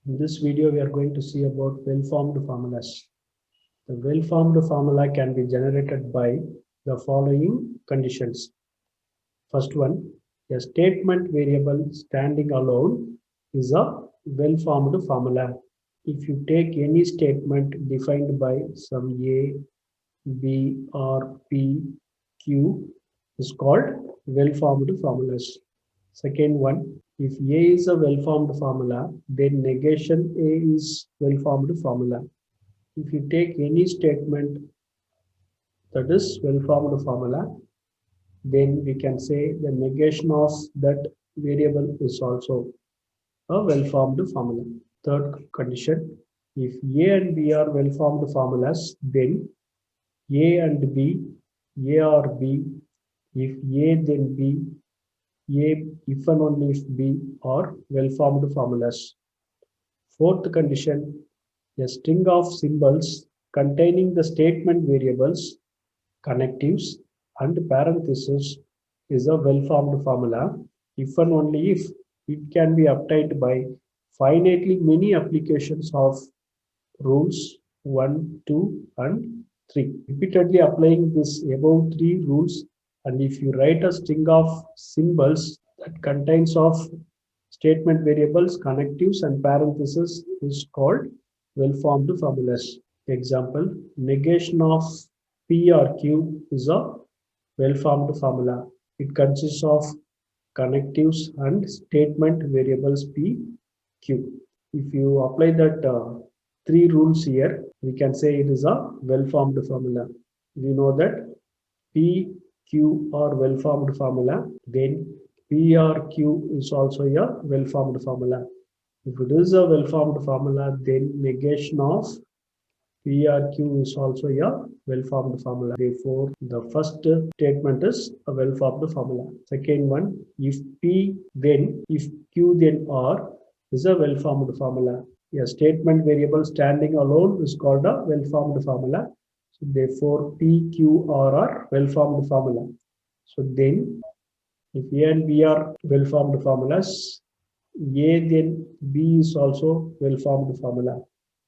In this video, we are going to see about well-formed formulas. The well-formed formula can be generated by the following conditions. First one, a statement variable standing alone is a well-formed formula. If you take any statement defined by some A, B, or P, Q is called well-formed formulas. Second one, if A is a well-formed formula, then negation A is well-formed formula. If you take any statement that is well-formed formula, then we can say the negation of that variable is also a well-formed formula. Third condition, if A and B are well-formed formulas, then A and B, A or B, if A then B, A if and only if B are well-formed formulas. Fourth condition, a string of symbols containing the statement variables, connectives, and parentheses is a well-formed formula if and only if it can be obtained by finitely many applications of rules 1, 2, and 3. Repeatedly applying this above 3 rules, and if you write a string of symbols that contains of statement variables, connectives, and parentheses is called well-formed formulas. Example, negation of P or Q is a well-formed formula. It consists of connectives and statement variables P, Q. If you apply that 3 rules here, we can say it is a well-formed formula. We know that P, Q are well-formed formula, then P or Q is also a well-formed formula. If it is a well-formed formula, then negation of P or Q is also a well-formed formula. Therefore, the first statement is a well-formed formula. Second one, if P then, if Q then R is a well-formed formula. A statement variable standing alone is called a well-formed formula. So therefore, P, Q, R are well-formed formula. So then, if A and B are well-formed formulas, A then B is also well-formed formula.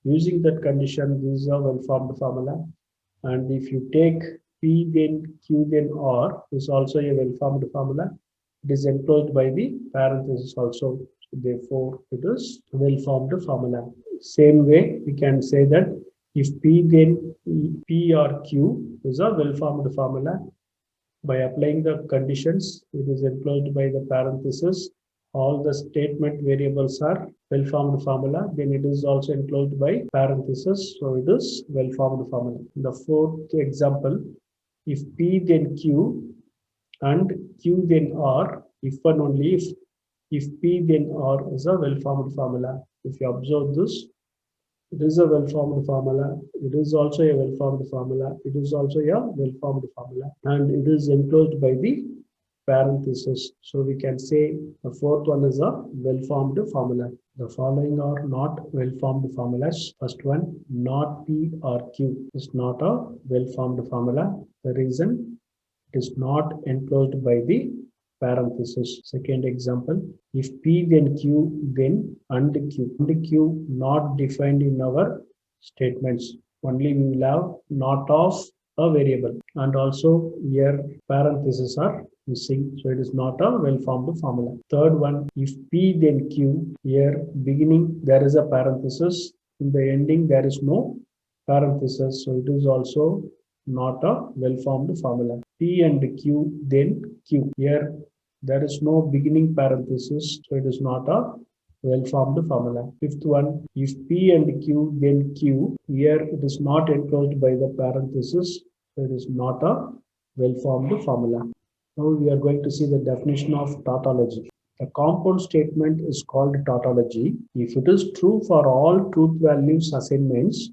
Using that condition, this is a well-formed formula. And if you take P then Q then R is also a well-formed formula. It is enclosed by the parenthesis also. So therefore, it is a well-formed formula. Same way, we can say that if P then P or Q is a well-formed formula, by applying the conditions, it is enclosed by the parenthesis. All the statement variables are well-formed formula. Then it is also enclosed by parenthesis. So it is well-formed formula. The fourth example, if P then Q and Q then R, if and only if P then R is a well-formed formula. If you observe this, it is a well-formed formula. It is also a well-formed formula. It is also a well-formed formula. And it is enclosed by the parenthesis. So we can say the fourth one is a well-formed formula. The following are not well-formed formulas. First one, not P or Q is not a well-formed formula. The reason, it is not enclosed by the parenthesis. Second example, if P then Q then and Q. And Q not defined in our statements. Only we will have not of a variable. And also here parentheses are missing. So it is not a well-formed formula. Third one, if P then Q, here beginning there is a parenthesis. In the ending there is no parenthesis. So it is also not a well-formed formula. P and Q then Q. Here there is no beginning parenthesis, so it is not a well-formed formula. Fifth one, if P and Q then Q, here it is not enclosed by the parenthesis, so it is not a well-formed formula. Now we are going to see the definition of tautology. The compound statement is called tautology if it is true for all truth values assignments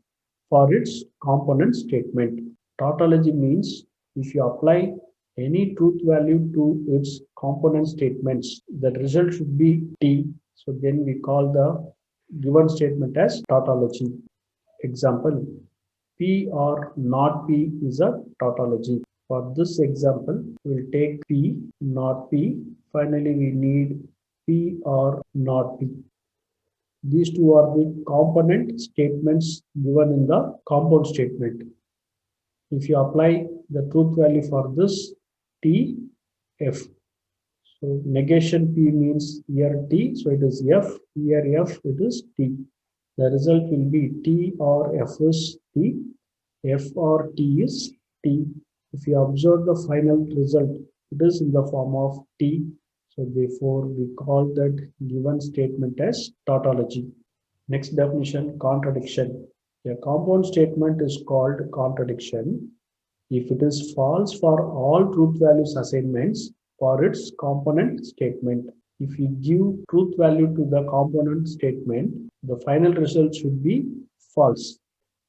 for its component statement. Tautology means if you apply any truth value to its component statements, the result should be T. So then we call the given statement as tautology. Example, P or not P is a tautology. For this example, we'll take P, not P. Finally, we need P or not P. These two are the component statements given in the compound statement. If you apply the truth value for this T, F. So negation P means here T, so it is F, here F, it is T. The result will be T or F is T, F or T is T. If you observe the final result, it is in the form of T. So therefore, we call that given statement as tautology. Next definition, contradiction. A compound statement is called contradiction if it is false for all truth values assignments for its component statement. If you give truth value to the component statement, the final result should be false.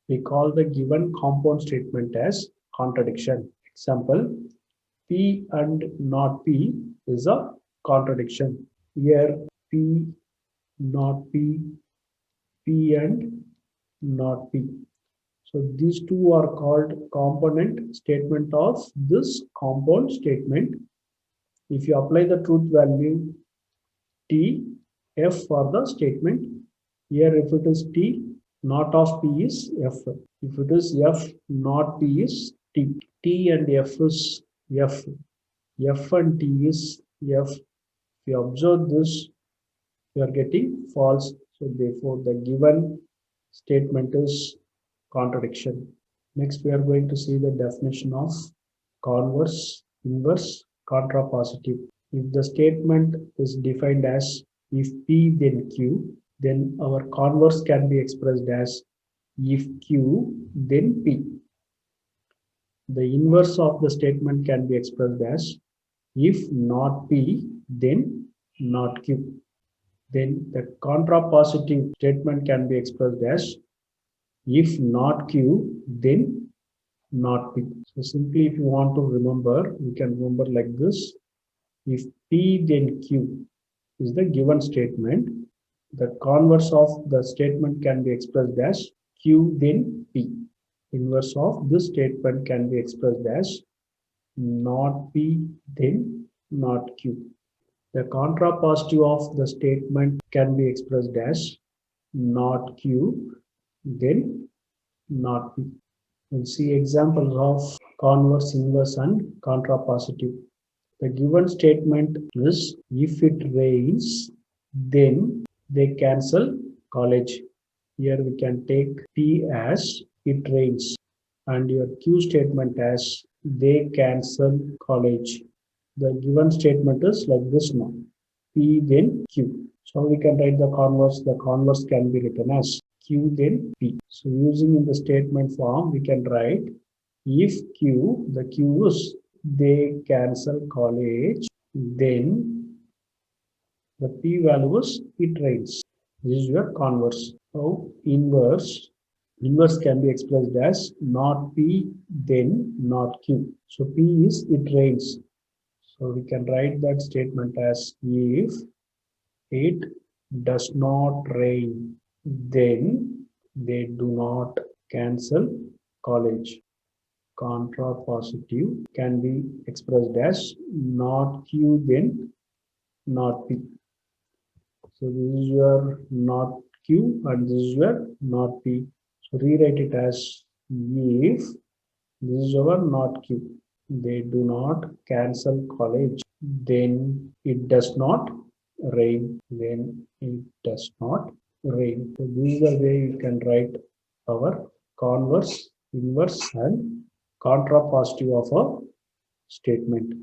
We call the given compound statement as contradiction. Example, P and not P is a contradiction. Here P, not P, P and not P. So these two are called component statement of this compound statement. If you apply the truth value T, F for the statement, here if it is T, not of P is F. If it is F, not P is T. T and F is F. F and T is F. If you observe this, you are getting false. So therefore the given statement is contradiction. Next, we are going to see the definition of converse, inverse, contrapositive. If the statement is defined as if P then Q, then our converse can be expressed as if Q then P. The inverse of the statement can be expressed as if not P then not Q. Then the contrapositive statement can be expressed as if not Q, then not P. So simply if you want to remember, you can remember like this. If P then Q is the given statement, the converse of the statement can be expressed as Q then P. Inverse of this statement can be expressed as not P then not Q. The contrapositive of the statement can be expressed as not Q then not P. We'll see examples of converse, inverse, and contrapositive. The given statement is if it rains, then they cancel college. Here we can take P as it rains and your Q statement as they cancel college. The given statement is like this now. P then Q. So we can write the converse. The converse can be written as Q then P. So using in the statement form, we can write if Q, the Q is they cancel college, then the P value is it rains. This is your converse. So inverse can be expressed as not P then not Q. So P is it rains. So we can write that statement as if it does not rain, then they do not cancel college. Contrapositive can be expressed as not Q then not P. So this is your not Q and this is your not P. So rewrite it as if this is our not Q. They do not cancel college, then it does not rain. Then it does not rain. So this is the way you can write our converse, inverse, and contrapositive of a statement.